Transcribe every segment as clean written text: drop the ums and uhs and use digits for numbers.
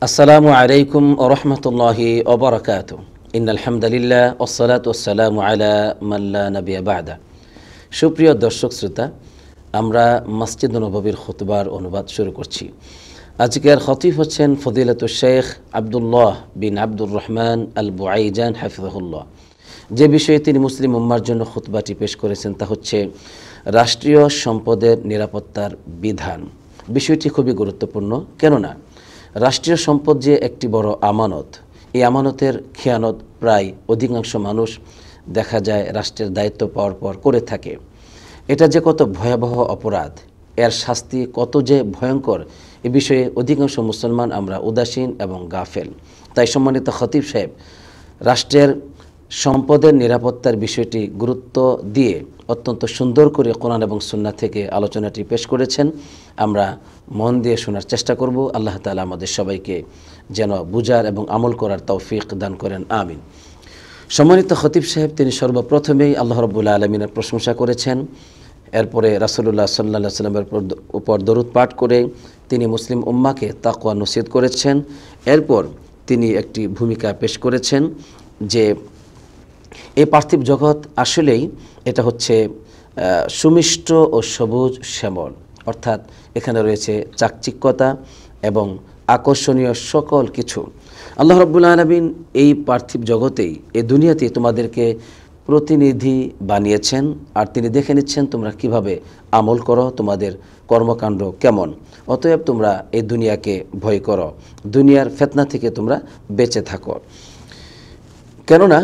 আসসালামু আলাইকুম ওয়া রাহমাতুল্লাহি ওয়া বারাকাতুহু। ইন্নাল হামদুলিল্লাহ ওয়াসসালাতু ওয়াসসালামু আলা মান লা নাবিয়্যা বা'দা। সুপ্রিয় দর্শক শ্রোতা, আমরা মসজিদ নববীর খুতবার অনুবাদ শুরু করছি। আজকের খতিব হচ্ছেন ফজিলাতুশ শেখ আব্দুল্লাহ বিন আব্দুর রহমান আল বুআইজান হাফিজাহুল্লাহ। যে বিষয়ে তিনি মুসলিম উম্মার জন্য খুতবাটি পেশ করেছেন তা হচ্ছে রাষ্ট্রীয় সম্পদের নিরাপত্তার বিধান। বিষয়টি খুবই গুরুত্বপূর্ণ, কেননা রাষ্ট্রীয় সম্পদ যে একটি বড় আমানত, এই আমানতের খেয়ানত প্রায় অধিকাংশ মানুষ দেখা যায় রাষ্ট্রের দায়িত্ব পাওয়ার পর করে থাকে। এটা যে কত ভয়াবহ অপরাধ, এর শাস্তি কত যে ভয়ঙ্কর, এ বিষয়ে অধিকাংশ মুসলমান আমরা উদাসীন এবং গাফেল। তাই সম্মানিত খতিব সাহেব রাষ্ট্রের সম্পদের নিরাপত্তার বিষয়টি গুরুত্ব দিয়ে অত্যন্ত সুন্দর করে কোরআন এবং সুন্নাহ থেকে আলোচনাটি পেশ করেছেন। আমরা মন দিয়ে শোনার চেষ্টা করব। আল্লাহ তাআলা আমাদের সবাইকে যেন বুঝার এবং আমল করার তৌফিক দান করেন, আমিন। সম্মানিত খতিব সাহেব তিনি সর্বপ্রথমেই আল্লাহ রাব্বুল আলামিনের প্রশংসা করেছেন, এরপরে রাসূলুল্লাহ সাল্লাল্লাহু আলাইহি ওয়াসাল্লামের উপর দরুদ পাঠ করে তিনি মুসলিম উম্মাকে তাকওয়া নসিহত করেছেন। এরপর তিনি একটি ভূমিকা পেশ করেছেন যে এই পার্থিব জগৎ আসলেই এটা হচ্ছে সুমিষ্ট ও সবুজ শ্যামল, অর্থাৎ এখানে রয়েছে চাকচিক্যতা এবং আকর্ষণীয় সকল কিছু। আল্লাহ রাব্বুল আলামিন এই পার্থিব জগতেই, এই দুনিয়াতেই তোমাদেরকে প্রতিনিধি বানিয়েছেন, আর তিনি দেখে নিচ্ছেন তোমরা কিভাবে আমল করো, তোমাদের কর্মকাণ্ড কেমন। অতএব তোমরা এই দুনিয়াকে ভয় করো, দুনিয়ার ফিতনা থেকে তোমরা বেঁচে থাকো। কেননা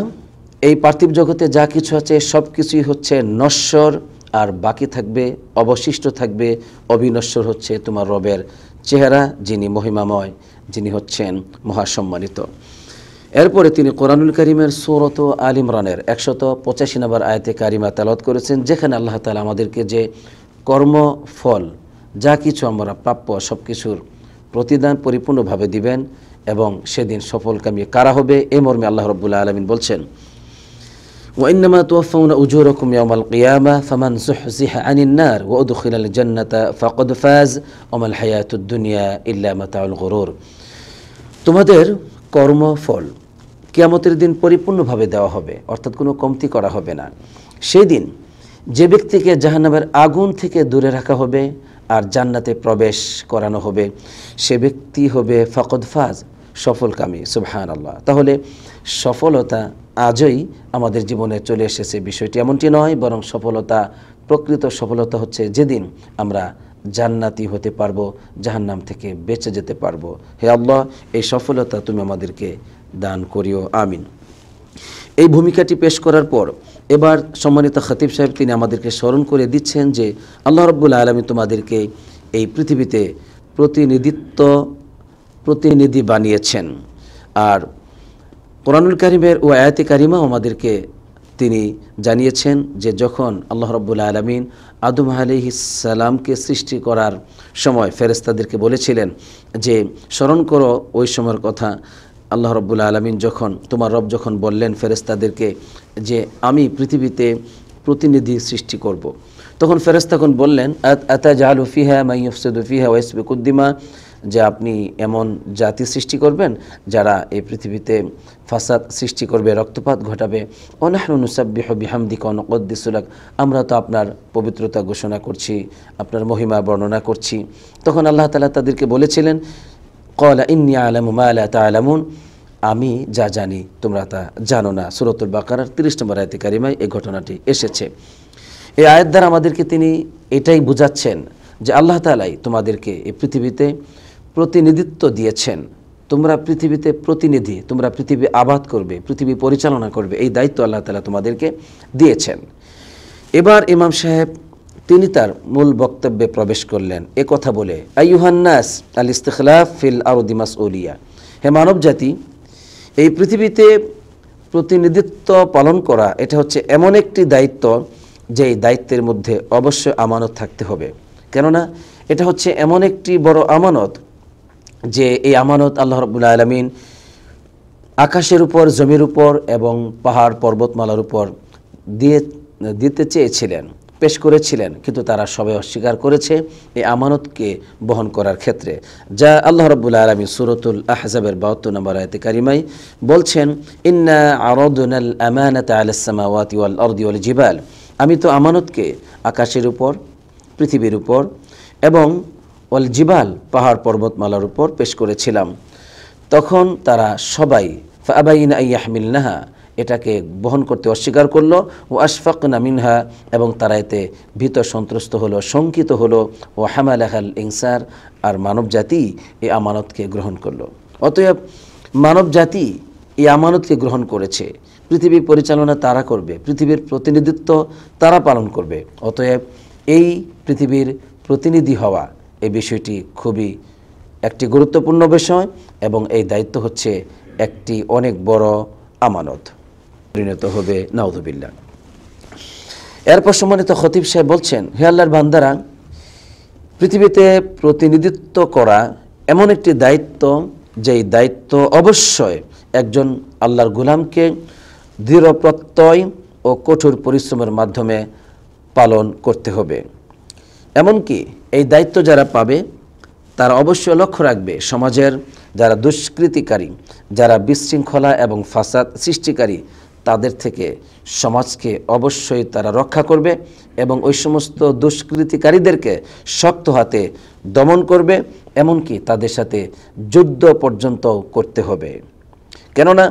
এই পার্থিব জগতে যা কিছু আছে সব কিছুই হচ্ছে নশ্বর, আর বাকি থাকবে, অবশিষ্ট থাকবে, অবিনশ্বর হচ্ছে তোমার রবের চেহারা, যিনি মহিমাময়, যিনি হচ্ছেন মহাসম্মানিত। এরপরে তিনি কোরআনুল কারীমের সূরাত আল ইমরানের 185 নম্বর আয়াতে কারিমা তেলাওয়াত করেছেন, যেখানে আল্লাহ তাআলা আমাদেরকে যে কর্মফল যা কিছু আমরা প্রাপ্য সব কিছুর প্রতিদান পরিপূর্ণভাবে দিবেন এবং সেদিন সফলকামী কারা হবে, এই মর্মে আল্লাহ রাব্বুল আলামিন বলছেন, وإنما توفون أجوركم يوم القيامة فمن زحزح عن النار وأدخل الجنة فقد فاز وما الحياة الدنيا إلا متاع الغرور। তোমাদের কর্মফল কিয়ামতের দিন পরিপূর্ণভাবে দেওয়া হবে, অর্থাৎ কোনো কমতি করা হবে না। সেই দিন যে ব্যক্তিকে জাহান্নামের আগুন থেকে দূরে রাখা হবে আর জান্নাতে প্রবেশ করানো হবে, সে ব্যক্তি হবে ফাকদ ফাজ, সফলকামী। সুবহানাল্লাহ। তাহলে সফলতা আজই আমাদের জীবনে চলে এসেছে, বিষয়টি এমনটি নয়, বরং সফলতা, প্রকৃত সফলতা হচ্ছে যেদিন আমরা জান্নাতি হতে পারবো, জাহান্নাম থেকে বেঁচে যেতে পারবো। হে আল্লাহ, এই সফলতা তুমি আমাদেরকে দান করিও, আমিন। এই ভূমিকাটি পেশ করার পর এবার সম্মানিত খতিব সাহেব তিনি আমাদেরকে স্মরণ করে দিচ্ছেন যে আল্লাহ রাব্বুল আলামিন তোমাদেরকে এই পৃথিবীতে প্রতিনিধি বানিয়েছেন। আর কোরআনুল কারীমের ও আয়াতে কারিমা আমাদেরকে তিনি জানিয়েছেন যে যখন আল্লাহ রাব্বুল আলামিন আদম আলাইহিস সালামকে সৃষ্টি করার সময় ফেরেশতাদেরকে বলেছিলেন যে স্মরণ করো ওই সময়ের কথা। আল্লাহ রাব্বুল আলামিন যখন, তোমার রব যখন বললেন ফেরেশতাদেরকে যে আমি পৃথিবীতে প্রতিনিধি সৃষ্টি করব, তখন ফেরেশতাগণ বললেন আতাজালু ফিহা মান ইউফসিদু ফিহা ওয়া ইয়াসফিকুদ দিমা, যে আপনি এমন জাতি সৃষ্টি করবেন যারা এই পৃথিবীতে ফাসাদ সৃষ্টি করবে, রক্তপাত ঘটাবে। ওয়া নাহনু নুসাব্বিহু বিহামদিকা ওয়া নুকদ্দিসু লাক, আমরা তো আপনার পবিত্রতা ঘোষণা করছি, আপনার মহিমা বর্ণনা করছি। তখন আল্লাহ তাআলা তাদেরকে বলেছিলেন ক্বালা ইন্নী আ'লামু মা লা তা'লামুন, আমি যা জানি তোমরা তা জানো না। সূরাতুল বাকারার 30 নম্বর আয়াতে কারিমায় এই ঘটনাটি এসেছে। এই আয়াত দ্বারা আমাদেরকে তিনি এটাই বুঝাচ্ছেন যে আল্লাহ তাআলাই তোমাদেরকে এই পৃথিবীতে প্রতিনিধিত্ব দিয়েছেন, তোমরা পৃথিবীতে প্রতিনিধি, তোমরা পৃথিবী আবাদ করবে, পৃথিবী পরিচালনা করবে, এই দায়িত্ব আল্লাহ তাআলা তোমাদেরকে দিয়েছেন। এবার ইমাম সাহেব তিনি তার মূল বক্তব্যে প্রবেশ করলেন এ কথা বলে, আইয়ুহান নাস আল ইস্তিখলাফ ফিল আরদি মাসউলিয়া, হে মানব জাতি, এই পৃথিবীতে প্রতিনিধিত্ব পালন করা এটা হচ্ছে এমন একটি দায়িত্ব যে এই দায়িত্বের মধ্যে অবশ্যই আমানত থাকতে হবে। কেননা এটা হচ্ছে এমন একটি বড় আমানত যে এই আমানত আল্লাহ রাব্বুল আলামিন আকাশের উপর, জমির উপর এবং পাহাড় পর্বতমালার উপর দিতে চেয়েছিলেন। পেশ করেছিলেন, কিন্তু তারা সবাই অস্বীকার করেছে এই আমানতকে বহন করার ক্ষেত্রে। যা আল্লাহ রাব্বুল আলামিন সূরাতুল আহজাবের 72 নম্বর আয়াতে কারিমায় বলছেন, ইন্না আরাদনাল আমানাতা আলাস সামাওয়াতি ওয়াল আরদি ওয়াল জিবাল, আমি তো আমানতকে আকাশের উপর, পৃথিবীর উপর এবং ওয়াল জিবাল পাহাড় পর্বতমালার উপর পেশ করেছিলাম। তখন তারা সবাই ফাআবাইনা আইয়াহমিলনাহা, এটাকে বহন করতে অস্বীকার করলো, ও আশফাকনা মিনহা, এবং তারা এতে ভীত সন্ত্রস্ত হলো, শঙ্কিত হলো, ও হামালাহাল ইনসার, আর মানব জাতি এই আমানতকে গ্রহণ করলো। অতএব মানব জাতি এই আমানতকে গ্রহণ করেছে, পৃথিবী পরিচালনা তারা করবে, পৃথিবীর প্রতিনিধিত্ব তারা পালন করবে। অতএব এই পৃথিবীর প্রতিনিধি হওয়া, এই বিষয়টি খুবই একটি গুরুত্বপূর্ণ বিষয়, এবং এই দায়িত্ব হচ্ছে একটি অনেক বড় আমানত পরিণত হবে, নাউযুবিল্লাহ। এরপর সম্মানিত খতিব সাহেব বলছেন, হে আল্লাহর বান্দারা, পৃথিবীতে প্রতিনিধিত্ব করা এমন একটি দায়িত্ব, যেই দায়িত্ব অবশ্যই একজন আল্লাহর গোলামকে দৃঢ় প্রত্যয় ও কঠোর পরিশ্রমের মাধ্যমে পালন করতে হবে। এমনকি এই দায়িত্ব যারা পাবে তারা অবশ্যই লক্ষ্য রাখবে, সমাজের যারা দুষ্কৃতিকারী, যারা বিশৃঙ্খলা এবং ফাসাদ সৃষ্টিকারী, তাদের থেকে সমাজকে অবশ্যই তারা রক্ষা করবে এবং ওই সমস্ত দুষ্কৃতিকারীদেরকে শক্ত হাতে দমন করবে, এমনকি তাদের সাথে যুদ্ধ পর্যন্ত করতে হবে। কেননা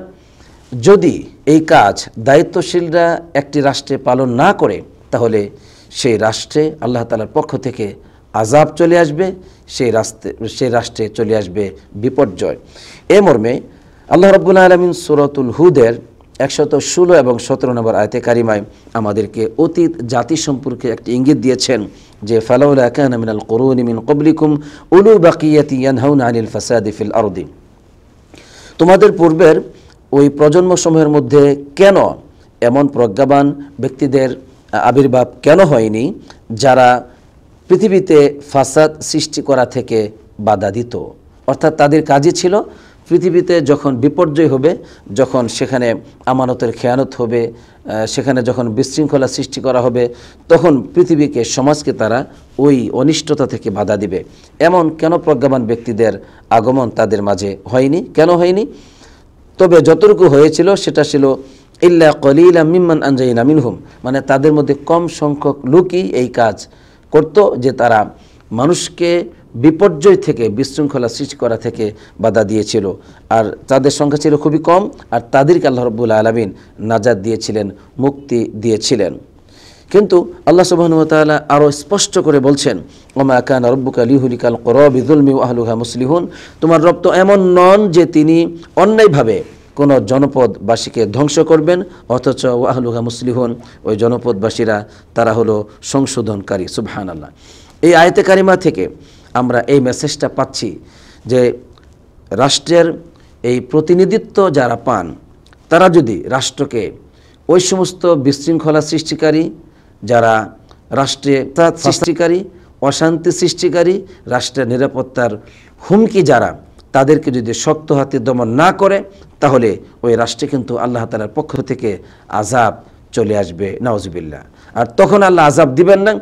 যদি এই কাজ দায়িত্বশীলরা একটি রাষ্ট্রে পালন না করে, তাহলে সেই রাষ্ট্রে আল্লাহ তাআলার পক্ষ থেকে আযাব চলে আসবে, সেই রাষ্ট্রে চলে আসবে বিপর্যয়। এ মর্মে আল্লাহ রাব্বুল আলামিন সূরাতুল হুদের 116 এবং 17 নম্বর আয়াতে কারিমায় আমাদেরকে অতীত জাতি সম্পর্কে একটি ইঙ্গিত দিয়েছেন যে, ফালাউলা কানা মিনাল কুরুনি মিন ক্বাবলিকুম উলু বাকিয়াতি ইয়ানহাউনা আনিল ফাসাদি ফিল আরদি, তোমাদের পূর্বের ওই প্রজন্মসমূহের মধ্যে কেন এমন প্রজ্ঞাবান ব্যক্তিদের আবির্ভাব কেন হয়নি, যারা পৃথিবীতে ফাসাদ সৃষ্টি করা থেকে বাধা দিত। অর্থাৎ তাদের কাজই ছিল পৃথিবীতে যখন বিপর্যয় হবে, যখন সেখানে আমানতের খেয়ানত হবে, সেখানে যখন বিশৃঙ্খলা সৃষ্টি করা হবে, তখন পৃথিবীকে, সমাজকে তারা ওই অনিষ্টতা থেকে বাধা দিবে। এমন কেন প্রজ্ঞাবান ব্যক্তিদের আগমন তাদের মাঝে হয়নি? কেন হয়নি? তবে যতটুকু হয়েছিল সেটা ছিল ইল্লা কলিলাম মিম্মান আনজাইনা মিনহুম, মানে তাদের মধ্যে কম সংখ্যক লোকই এই কাজ করত, যে তারা মানুষকে বিপর্যয় থেকে, বিশৃঙ্খলা সৃষ্টি করা থেকে বাধা দিয়েছিল। আর তাদের সংখ্যা ছিল খুবই কম, আর তাদেরকে আল্লাহ রাব্বুল আলামিন নাজাত দিয়েছিলেন, মুক্তি দিয়েছিলেন। কিন্তু আল্লাহ সুবহানাহু ওয়া তাআলা আরও স্পষ্ট করে বলছেন, ওমা কানা রাব্বুকা লিয়ুহলিকাল কুরা বিযুলমি ওয়া আহলুহা মুসলিহুন, তোমার রব তো এমন নন যে তিনি অন্যায়ভাবে কোনো জনপদবাসীকে ধ্বংস করবেন, অথচ ওয়া আহলুহা মুসলিহুন, ওই জনপদবাসীরা তারা হলো সংশোধনকারী। সুবহানাল্লাহ। এই আয়াতে কারিমা থেকে আমরা এই মেসেজটা পাচ্ছি যে রাষ্ট্রের এই প্রতিনিধিত্ব যারা পান, তারা যদি রাষ্ট্রকে ওই সমস্ত বিশৃঙ্খলা সৃষ্টিকারী, যারা রাষ্ট্রে সৃষ্টিকারী, অশান্তি সৃষ্টিকারী, রাষ্ট্রের নিরাপত্তার হুমকি যারা, তাদেরকে যদি শক্ত হাতে দমন না করে, তাহলে ওই রাষ্ট্রে কিন্তু আল্লাহ তাআলার পক্ষ থেকে আযাব চলে আসবে, নাউজুবিল্লাহ। আর তখন আল্লাহ আযাব দিবেন না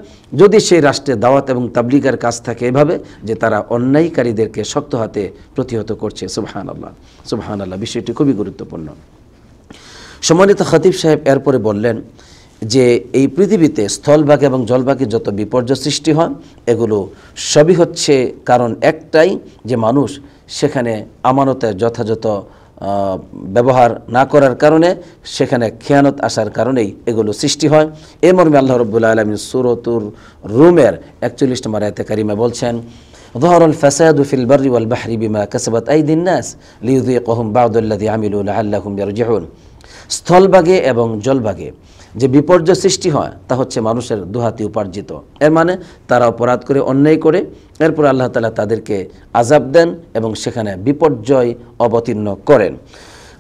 যদি সেই রাষ্ট্রে দাওয়াত এবং তাবলীগের কাজ থাকে এভাবে যে তারা অন্যায়কারীদেরকে শক্ত হাতে প্রতিহত করছে। সুবহানাল্লাহ, সুবহানাল্লাহ। বিষয়টি খুবই গুরুত্বপূর্ণ। সম্মানিত খতিব সাহেব এরপরে বললেন যে এই পৃথিবীতে স্থলভাগে এবং জলভাগে যত বিপর্যয় সৃষ্টি হয়, এগুলো সবই হচ্ছে কারণ একটাই, যে মানুষ সেখানে আমানতের যথাযথ ব্যবহার না করার কারণে, সেখানে খেয়ানত আসার কারণেই এগুলো সৃষ্টি হয়। এ মর্মে আল্লাহ রাব্বুল আলামিন সূরাতুর রুমের 41 নম্বর আয়াতে কারিমা বলছেন, যাহারাল ফাসাদু ফিল বাররি ওয়াল বাহরি বিমা কাসাবাত আইদিন নাস লিয়ুযীকাহুম বা'দাল্লাযী আমিলু লাআল্লাহুম ইয়ারজিউন, স্থলভাগে এবং জলভাগে যে বিপর্যয় সৃষ্টি হয় তা হচ্ছে মানুষের দুহাতি উপার্জিত। এর মানে তারা অপরাধ করে, অন্যায় করে, এরপর আল্লাহ তাআলা তাদেরকে আযাব দেন এবং সেখানে বিপর্যয় অবতীর্ণ করেন।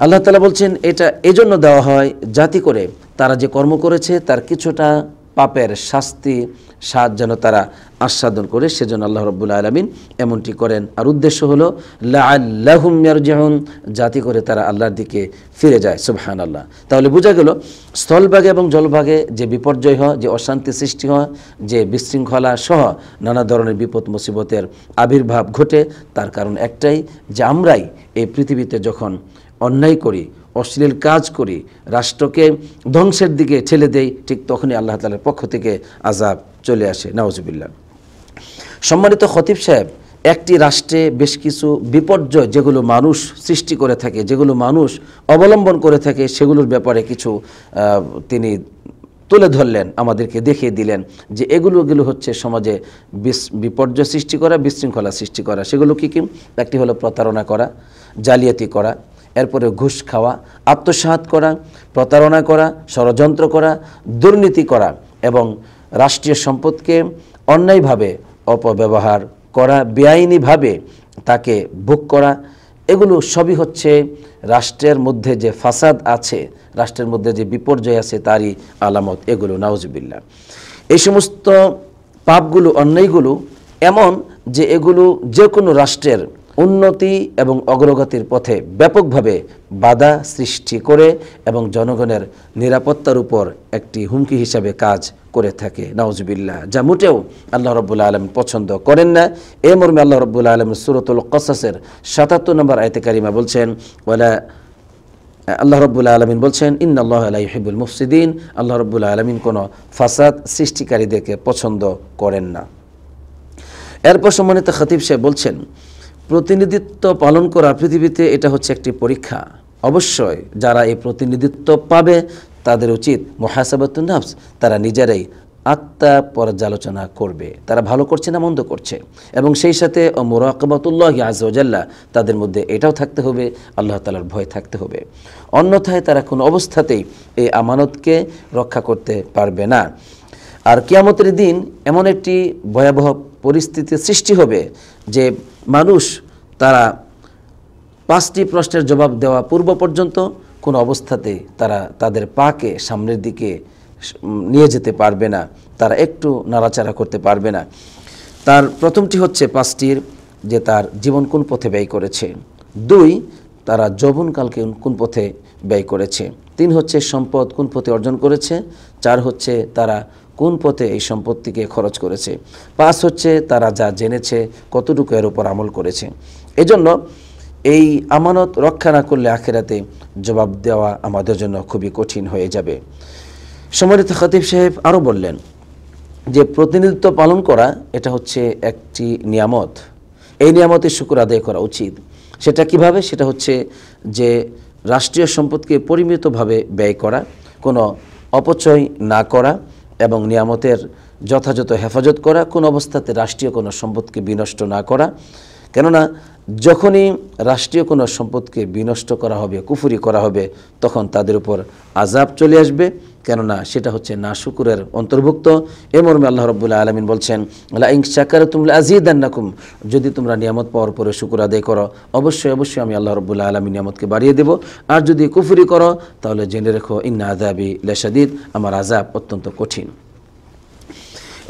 আল্লাহ তাআলা বলছেন এটা এজন্য দেওয়া হয় যাতে করে তারা যে কর্ম করেছে তার কিছুটা পাপের শাস্তি যেন তারা আস্বাদন করে, সেজন্য আল্লাহ রাব্বুল আলামিন এমনটি করেন। আর উদ্দেশ্য হলো লাআল্লাহুম ইয়ারজিউন, যাতে করে তারা আল্লাহর দিকে ফিরে যায়। সুবহানাল্লাহ। তাহলে বোঝা গেল স্থলভাগে এবং জলভাগে যে বিপর্যয় হয়, যে অশান্তি সৃষ্টি হয়, যে বিশৃঙ্খলা সহ নানা ধরনের বিপদ মুসিবতের আবির্ভাব ঘটে, তার কারণ একটাই, যে আমরাই এই পৃথিবীতে যখন অন্যায় করি, অশ্লীল কাজ করি, রাষ্ট্রকে ধ্বংসের দিকে ঠেলে দেই, ঠিক তখনই আল্লাহ তাআলার পক্ষ থেকে আযাব চলে আসে। নাউজুবিল্লাহ। সম্মানিত খতিব সাহেব, একটি রাষ্ট্রে বেশ কিছু বিপর্যয় যেগুলো মানুষ সৃষ্টি করে থাকে, যেগুলো মানুষ অবলম্বন করে থাকে, সেগুলোর ব্যাপারে কিছু তিনি তুলে ধরলেন, আমাদেরকে দেখিয়ে দিলেন যে এগুলো হচ্ছে সমাজে বিপর্যয় সৃষ্টি করা, বিশৃঙ্খলা সৃষ্টি করা। সেগুলো কি কি? একটি হলো প্রতারণা করা, জালিয়াতি করা, এরপরে ঘুষ খাওয়া, আত্মসাৎ করা, প্রতারণা করা, ষড়যন্ত্র করা, দুর্নীতি করা এবং রাষ্ট্রীয় সম্পদকে অন্যায়ভাবে অপব্যবহার করা, বেআইনিভাবে তাকে ভোগ করা। এগুলো সবই হচ্ছে রাষ্ট্রের মধ্যে যে ফাসাদ আছে, রাষ্ট্রের মধ্যে যে বিপর্যয় আছে, তারই আলামত এগুলো। নাউজুবিল্লাহ। এই সমস্ত পাপগুলো, অন্যায়গুলো এমন যে এগুলো যে কোনো রাষ্ট্রের উন্নতি এবং অগ্রগতির পথে ব্যাপকভাবে বাধা সৃষ্টি করে এবং জনগণের নিরাপত্তার উপর একটি হুমকি হিসাবে কাজ করে থাকে। নাউজুবিল্লাহ। যা মোটেও আল্লাহ রাব্বুল আলামিন পছন্দ করেন না। এ মর্মে আল্লাহ রাব্বুল আলামিন সূরাতুল কসাসের ৭৭ নম্বর আয়াতে কারিমা বলছেন, আল্লাহ রাব্বুল আলামিন বলছেন, ইন্নাল্লাহা লা ইউহিব্বুল মুফসিদিন, আল্লাহ রাব্বুল আলামিন কোনো ফাসাদ সৃষ্টিকারীদেরকে পছন্দ করেন না। এরপর সম্মানিত খতিব সাহেব বলছেন, প্রতিনিধিত্ব পালন করা পৃথিবীতে এটা হচ্ছে একটি পরীক্ষা। অবশ্যই যারা এই প্রতিনিধিত্ব পাবে তাদের উচিত মুহাসাবাতুন নাফস, তারা নিজেরাই আত্মা পর্যালোচনা করবে, তারা ভালো করছে না মন্দ করছে, এবং সেই সাথে মুরাকাবাতুল্লাহি আযজা ওয়া জাল্লা, তাদের মধ্যে এটাও থাকতে হবে, আল্লাহ তাআলার ভয় থাকতে হবে। অন্যথায় তারা কোনো অবস্থাতেই এই আমানতকে রক্ষা করতে পারবে না। আর কিয়ামতের দিন এমন একটি ভয়াবহ পরিস্থিতির সৃষ্টি হবে যে মানুষ তারা 5টি প্রশ্নের জবাব দেওয়া পূর্ব পর্যন্ত কোনো অবস্থাতেই তারা তাদের পাকে সামনের দিকে নিয়ে যেতে পারবে না, তারা একটু নাড়াচাড়া করতে পারবে না। তার প্রথমটি হচ্ছে 5টির, যে তার জীবন কোন পথে ব্যয় করেছে, 2 তারা যৌবনকালকে কোন পথে ব্যয় করেছে, 3 হচ্ছে সম্পদ কোন পথে অর্জন করেছে, 4 হচ্ছে তারা কোন পথে এই সম্পত্তিকে খরচ করেছে, 5 হচ্ছে তারা যা জেনেছে কতটুকু এর উপর আমল করেছে। এজন্য এই আমানত রক্ষা না করলে আখিরাতে জবাব দেওয়া আমাদের জন্য খুবই কঠিন হয়ে যাবে। সম্মানিত খতিব সাহেব আরও বললেন যে প্রতিনিধিত্ব পালন করা এটা হচ্ছে একটি নিয়ামত, এই নিয়ামতের শুকর আদায় করা উচিত। সেটা কিভাবে? সেটা হচ্ছে যে রাষ্ট্রীয় সম্পদকে পরিমিতভাবে ব্যয় করা, কোনো অপচয় না করা এবং নিয়ামতের যথাযথ হেফাজত করা, কোন অবস্থাতে রাষ্ট্রীয় কোনো সম্পদকে বিনষ্ট না করা। কেননা যখনই রাষ্ট্রীয় কোনো সম্পদকে বিনষ্ট করা হবে, কুফরি করা হবে, তখন তাদের উপর আযাব চলে আসবে, কেননা সেটা হচ্ছে নাশুকুরের অন্তর্ভুক্ত। এ মর্মে আল্লাহ রাব্বুল আলামিন বলছেন, লা ইন শাকারতুম লাযীদান্নাকুম, যদি তোমরা নিয়ামত পাওয়ার পরে শুকর আদায় করো, অবশ্যই অবশ্যই আমি আল্লাহ রাব্বুল আলামিন নিয়ামতকে বাড়িয়ে দেব। আর যদি কুফরি করো তাহলে জেনে রেখো, ইন্না আযাবি লাশাদীদ, আমার আযাব অত্যন্ত কঠিন।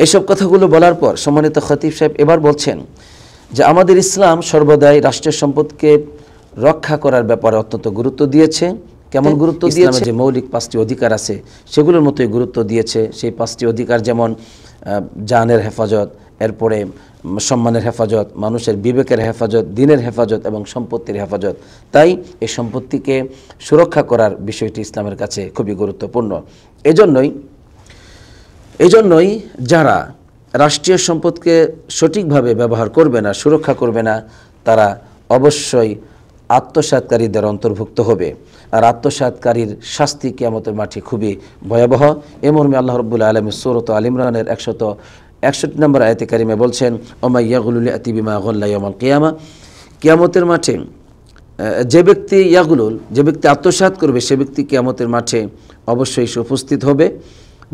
এসব কথাগুলো বলার পর সম্মানিত খতিব সাহেব এবার বলছেন যে আমাদের ইসলাম সর্বদাই রাষ্ট্রীয় সম্পদকে রক্ষা করার ব্যাপারে অত্যন্ত গুরুত্ব দিয়েছে। কেমন গুরুত্ব দিয়েছে? যে মৌলিক 5টি অধিকার আছে সেগুলোর মতোই গুরুত্ব দিয়েছে। সেই 5টি অধিকার যেমন জানের হেফাজত, এরপরে সম্মানের হেফাজত, মানুষের বিবেকের হেফাজত, দিনের হেফাজত এবং সম্পত্তির হেফাজত। তাই এই সম্পত্তিকে সুরক্ষা করার বিষয়টি ইসলামের কাছে খুবই গুরুত্বপূর্ণ। এজন্যই যারা রাষ্ট্রীয় সম্পদকে সঠিকভাবে ব্যবহার করবে না, সুরক্ষা করবে না, তারা অবশ্যই আত্মসাৎকারীদের অন্তর্ভুক্ত হবে। আর আত্মসাৎকারীর শাস্তি কিয়ামতের মাঠে খুবই ভয়াবহ। এ মর্মে আল্লাহ রাব্বুল আলামিন সূরা আল ইমরানের 161 নম্বর আয়াতে কারিমে বলছেন, ওমা ইয়াগুলু লিআতি বিমা গাল্লা ইয়াউমাল কিয়ামা, কিয়ামতের মাঠে যে ব্যক্তি আত্মসাৎ করবে সে ব্যক্তি কিয়ামতের মাঠে অবশ্যই উপস্থিত হবে।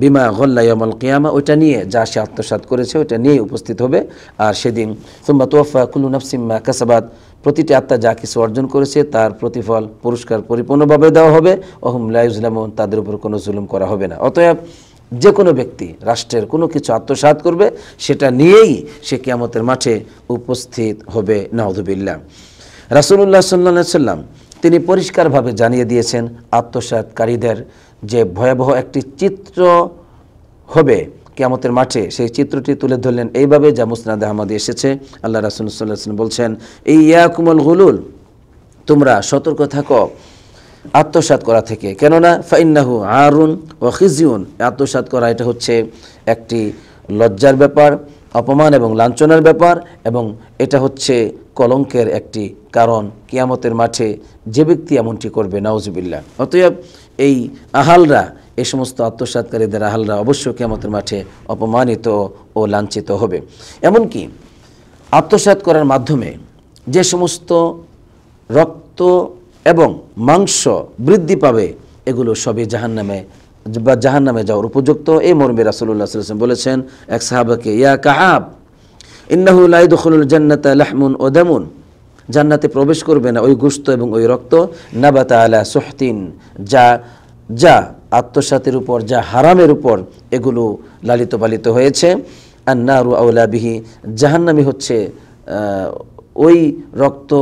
বিমা গাল্লা ইয়াউমাল কিয়ামা, ওইটা নিয়ে যা সে আত্মসাৎ করেছে ওইটা নিয়েই উপস্থিত হবে। আর সেদিন সুম্মা তুওয়াফা কুল্লু নাফসিম মা কাসাবাত, প্রতিটি আত্মা যা কিছু অর্জন করেছে তার প্রতিফল পুরস্কার পরিপূর্ণভাবে দেওয়া হবে। ওহুম লা ইউজলামুন, তাদের উপর কোনো জুলুম করা হবে না। অতএব যে কোনো ব্যক্তি রাষ্ট্রের কোনো কিছু আত্মসাৎ করবে, সেটা নিয়েই সে কিয়ামতের মাঠে উপস্থিত হবে। নাউযুবিল্লাহ। রাসূলুল্লাহ সাল্লাল্লাহু আলাইহি সাল্লাম তিনি পরিষ্কারভাবে জানিয়ে দিয়েছেন আত্মসাৎকারীদের যে ভয়াবহ একটি চিত্র হবে কিয়ামতের মাঠে। সেই চিত্রটি তুলে ধরলেন এইভাবে, যা মুসনাদে আহমদে এসেছে। আল্লাহ রাসূল সাল্লাল্লাহু আলাইহি ওয়াসাল্লাম বলছেন, ইয়াকুমুল গুলুল, তোমরা সতর্ক থাকো আত্মসাৎ করা থেকে, কেননা ফাইন্নাহু আরুন ওয়া খিজিউন, আত্মসাৎ করা এটা হচ্ছে একটি লজ্জার ব্যাপার, অপমান এবং লাঞ্ছনার ব্যাপার, এবং এটা হচ্ছে কলঙ্কের একটি কারণ কিয়ামতের মাঠে যে ব্যক্তি এমনটি করবে। নাউজুবিল্লাহ। অতএব এই আহালরা, এই সমস্ত আত্মসাৎকারীদের আহালরা অবশ্যই কিয়ামতের মাঠে অপমানিত ও লাঞ্ছিত হবে। এমনকি আত্মসাৎ করার মাধ্যমে যে সমস্ত রক্ত এবং মাংস বৃদ্ধি পাবে, এগুলো সবই জাহান্নামে যাওয়ার উপযুক্ত। এই মর্মে রাসূলুল্লাহ সাল্লাল্লাহু আলাইহি ওয়াসাল্লাম বলেছেন এক সাহাবাকে, ইয়া কাআব ইন্নাহু লা ইয়াদখুলুল জান্নাতা লাহমুন ওয়া দামুন, জান্নাতে প্রবেশ করবে না ওই গোশত এবং ওই রক্ত, নাবাতা আলা সুহতিন, যা আত্মসাতের উপর, যা হারামের উপর এগুলো লালিত পালিত হয়েছে। আন-নারু আওলা বিহি, জাহান্নামী হচ্ছে ওই রক্ত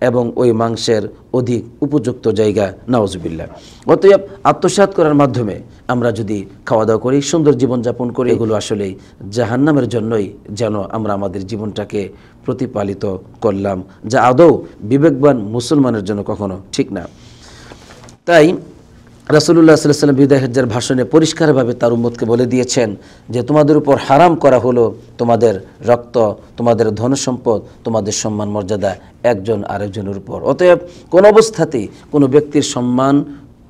এবং ওই মাংসের অধিক উপযুক্ত জায়গা। নাউজুবিল্লাহ। অতএব আত্মসাৎ করার মাধ্যমে আমরা যদি খাওয়া দাওয়া করি, সুন্দর জীবনযাপন করি, এগুলো আসলেই জাহান্নামের জন্যই যেন আমরা আমাদের জীবনটাকে প্রতিপালিত করলাম, যা আদৌ বিবেকবান মুসলমানের জন্য কখনো ঠিক না। তাই রাসূলুল্লাহ সাল্লাল্লাহু আলাইহি ওয়াসাল্লাম বিদায় হজ্জের ভাষণে পরিষ্কারভাবে তার উম্মতকে বলে দিয়েছেন যে তোমাদের উপর হারাম করা হলো তোমাদের রক্ত, তোমাদের ধনসম্পদ, তোমাদের সম্মান মর্যাদা একজন আরেকজনের উপর। অতএব কোন অবস্থাতেই কোনো ব্যক্তির সম্মান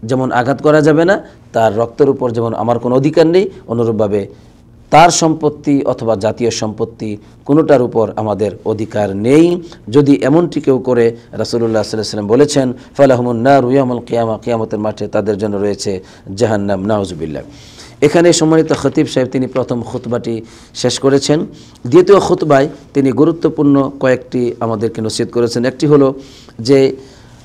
যেমন আঘাত করা যাবে না, তার রক্তের উপর যেমন আমার কোনো অধিকার নেই, অনুরূপভাবে তার সম্পত্তি অথবা জাতীয় সম্পত্তি কোনোটার উপর আমাদের অধিকার নেই। যদি এমনটি কেউ করে, রাসূলুল্লাহ সাল্লাল্লাহু আলাইহি ওয়াসাল্লাম বলেছেন, ফালাহুমুন নারু ইয়াউমুল কিয়ামা, কিয়ামতের মাঠে তাদের জন্য রয়েছে জাহান্নাম। নাউজুবিল্লাহ। এখানে সম্মানিত খতিব সাহেব তিনি প্রথম খুতবাটি শেষ করেছেন। দ্বিতীয় খুতবায় তিনি গুরুত্বপূর্ণ কয়েকটি আমাদেরকে নসিহত করেছেন। একটি হলো যে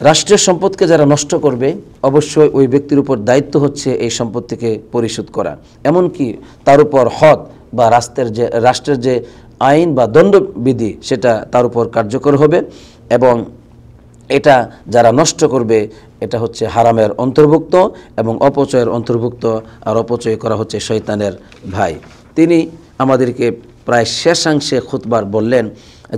রাষ্ট্রের সম্পদকে যারা নষ্ট করবে, অবশ্যই ওই ব্যক্তির উপর দায়িত্ব হচ্ছে এই সম্পত্তিকে পরিশোধ করা, এমনকি তার উপর হদ বা রাষ্ট্রের যে আইন বা দণ্ডবিধি সেটা তার উপর কার্যকর হবে, এবং এটা যারা নষ্ট করবে এটা হচ্ছে হারামের অন্তর্ভুক্ত এবং অপচয়ের অন্তর্ভুক্ত, আর অপচয় করা হচ্ছে শয়তানের ভাই। তিনি আমাদেরকে প্রায় শেষাংশে খুতবার বললেন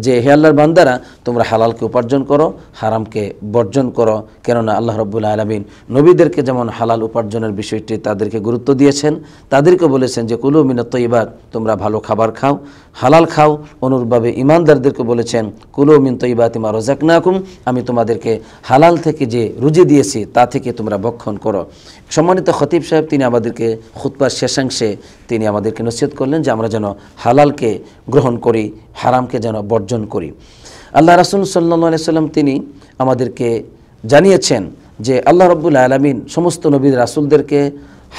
যে হে আল্লাহর বান্দারা, তোমরা হালালকে উপার্জন করো, হারামকে বর্জন করো, কেননা আল্লাহ রাব্বুল আলামিন নবীদেরকে যেমন হালাল উপার্জনের বিষয়টি তাদেরকে গুরুত্ব দিয়েছেন, তাদেরকে বলেছেন যে কুলু মিনাত তাইয়্যিবাত, তোমরা ভালো খাবার খাও, হালাল খাও। অনুরূপভাবে ইমানদারদেরকে বলেছেন কুলু মিন তাইয়্যিবাতি মা রাযাকনাকুম, আমি তোমাদেরকে হালাল থেকে যে রুজি দিয়েছি তা থেকে তোমরা ভক্ষণ করো। সম্মানিত খতিব সাহেব তিনি আমাদেরকে খুতবার শেষাংশে তিনি আমাদেরকে নসিহত করলেন যে আমরা যেন হালালকে গ্রহণ করি, হারামকে যেন বর্জন করি। আল্লাহ রাসূল সাল্লাল্লাহু আলাইহি ওয়াসাল্লাম তিনি আমাদেরকে জানিয়েছেন যে আল্লাহ রাব্বুল আলামিন সমস্ত নবী রাসূলদেরকে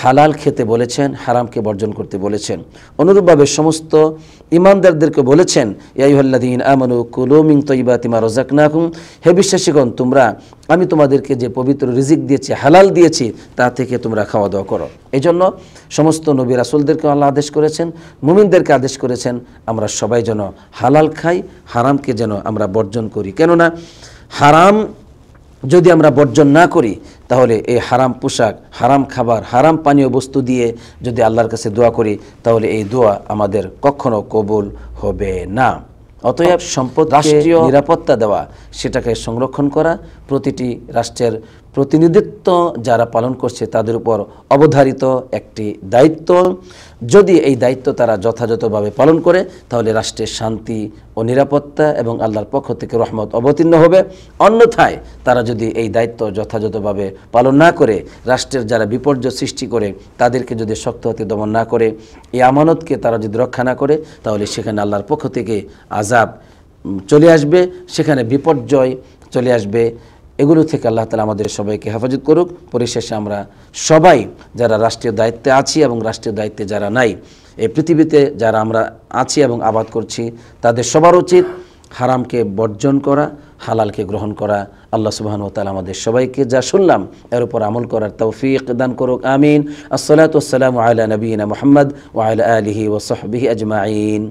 হালাল খেতে বলেছেন, হারামকে বর্জন করতে বলেছেন। অনুরূপভাবে সমস্ত ইমানদারদেরকে বলেছেন ইয়া আইয়ুহাল্লাযীনা আমানু কুলু মিন তাইয়্যিবাতি মা রাযাকনাকুম, হে বিশ্বাসীগণ তোমরা আমি তোমাদেরকে যে পবিত্র রিজিক দিয়েছি, হালাল দিয়েছি, তা থেকে তোমরা খাওয়া দাওয়া করো। এই জন্য সমস্ত নবী রাসূলদেরকে আল্লাহ আদেশ করেছেন, মুমিনদেরকে আদেশ করেছেন আমরা সবাই যেন হালাল খাই, হারামকে যেন আমরা বর্জন করি। কেননা হারাম যদি আমরা বর্জন না করি, তাহলে এই হারাম পোশাক, হারাম খাবার, হারাম পানীয় বস্তু দিয়ে যদি আল্লাহর কাছে দোয়া করি, তাহলে এই দোয়া আমাদের কখনো কবুল হবে না। অতএব সম্পদ রাষ্ট্রীয় নিরাপত্তা দেওয়া, সেটাকে সংরক্ষণ করা প্রতিটি রাষ্ট্রের প্রতিনিধিত্ব যারা পালন করছে তাদের উপর অবধারিত একটি দায়িত্ব। যদি এই দায়িত্ব তারা যথাযথভাবে পালন করে, তাহলে রাষ্ট্রের শান্তি ও নিরাপত্তা এবং আল্লাহর পক্ষ থেকে রহমত অবতীর্ণ হবে। অন্যথায় তারা যদি এই দায়িত্ব যথাযথভাবে পালন না করে, রাষ্ট্রের যারা বিপর্যয় সৃষ্টি করে তাদেরকে যদি শক্ত হাতে দমন না করে, এই আমানতকে তারা যদি রক্ষা না করে, তাহলে সেখানে আল্লাহর পক্ষ থেকে আযাব চলে আসবে, সেখানে বিপর্যয় চলে আসবে। এগুলো থেকে আল্লাহ তাআলা আমাদের সবাইকে হেফাজত করুক। পরিশেষে আমরা সবাই যারা রাষ্ট্রীয় দায়িত্বে আছি এবং রাষ্ট্রীয় দায়িত্বে যারা নাই, এই পৃথিবীতে যারা আমরা আছি এবং আবাদ করছি, তাদের সবার উচিত হারামকে বর্জন করা, হালালকে গ্রহণ করা। আল্লাহ সুবহানাহু ওয়া তাআলা আমাদের সবাইকে যা শুনলাম এর উপর আমল করার তৌফিক দান করুক, আমিন। আসসালাতু ওয়াসসালামু আলা নবিয়িনা মুহাম্মদ ওয়া আলা আলিহি ওয়া সাহবিহি আজমাইন।